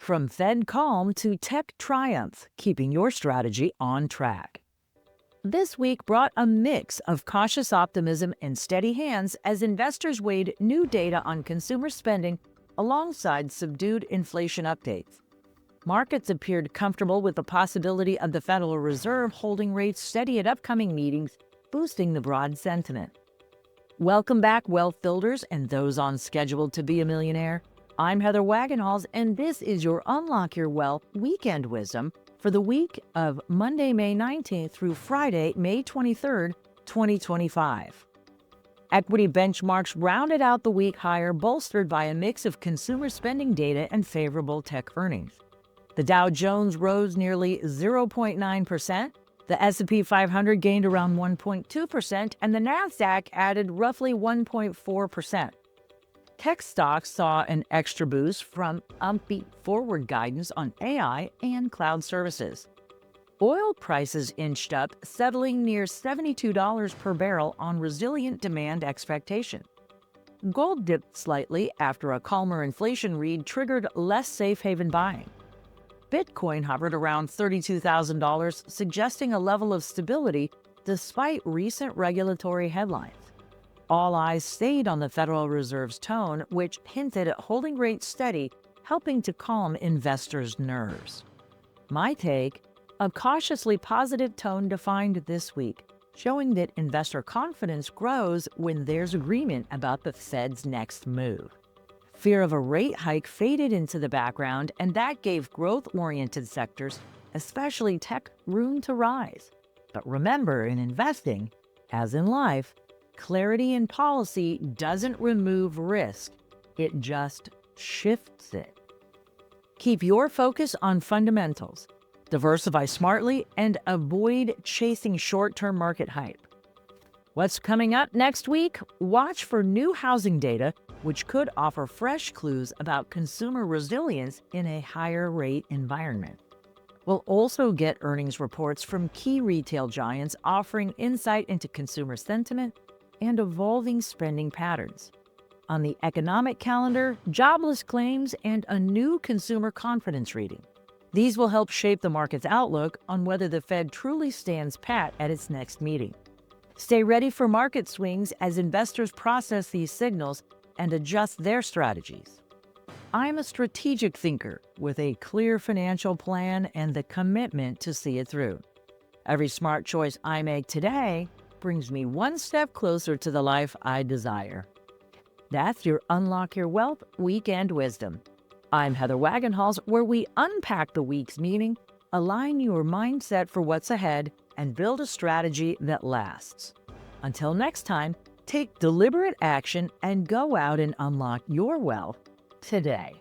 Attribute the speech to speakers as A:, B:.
A: From Fed calm to tech triumph, keeping your strategy on track. This week brought a mix of cautious optimism and steady hands as investors weighed new data on consumer spending alongside subdued inflation updates. Markets appeared comfortable with the possibility of the Federal Reserve holding rates steady at upcoming meetings, boosting the broad sentiment. Welcome back, wealth builders and those on schedule to be a millionaire. I'm Heather Wagenhals, and this is your Unlock Your Wealth Weekend Wisdom for the week of Monday, May 19th through Friday, May 23rd, 2025. Equity benchmarks rounded out the week higher, bolstered by a mix of consumer spending data and favorable tech earnings. The Dow Jones rose nearly 0.9%, the S&P 500 gained around 1.2%, and the Nasdaq added roughly 1.4%. Tech stocks saw an extra boost from upbeat forward guidance on AI and cloud services. Oil prices inched up, settling near $72 per barrel on resilient demand expectation. Gold dipped slightly after a calmer inflation read triggered less safe haven buying. Bitcoin hovered around $32,000, suggesting a level of stability despite recent regulatory headlines. All eyes stayed on the Federal Reserve's tone, which hinted at holding rates steady, helping to calm investors' nerves. My take: a cautiously positive tone defined this week, showing that investor confidence grows when there's agreement about the Fed's next move. Fear of a rate hike faded into the background, and that gave growth-oriented sectors, especially tech, room to rise. But remember, in investing, as in life, clarity in policy doesn't remove risk, it just shifts it. Keep your focus on fundamentals, diversify smartly, and avoid chasing short-term market hype. What's coming up next week? Watch for new housing data, which could offer fresh clues about consumer resilience in a higher rate environment. We'll also get earnings reports from key retail giants offering insight into consumer sentiment and evolving spending patterns. On the economic calendar, jobless claims and a new consumer confidence reading. These will help shape the market's outlook on whether the Fed truly stands pat at its next meeting. Stay ready for market swings as investors process these signals and adjust their strategies. I'm a strategic thinker with a clear financial plan and the commitment to see it through. Every smart choice I make today brings me one step closer to the life I desire. That's your Unlock Your Wealth Weekend Wisdom. I'm Heather Wagenhals, where we unpack the week's meaning, align your mindset for what's ahead, and build a strategy that lasts. Until next time, take deliberate action and go out and unlock your wealth today.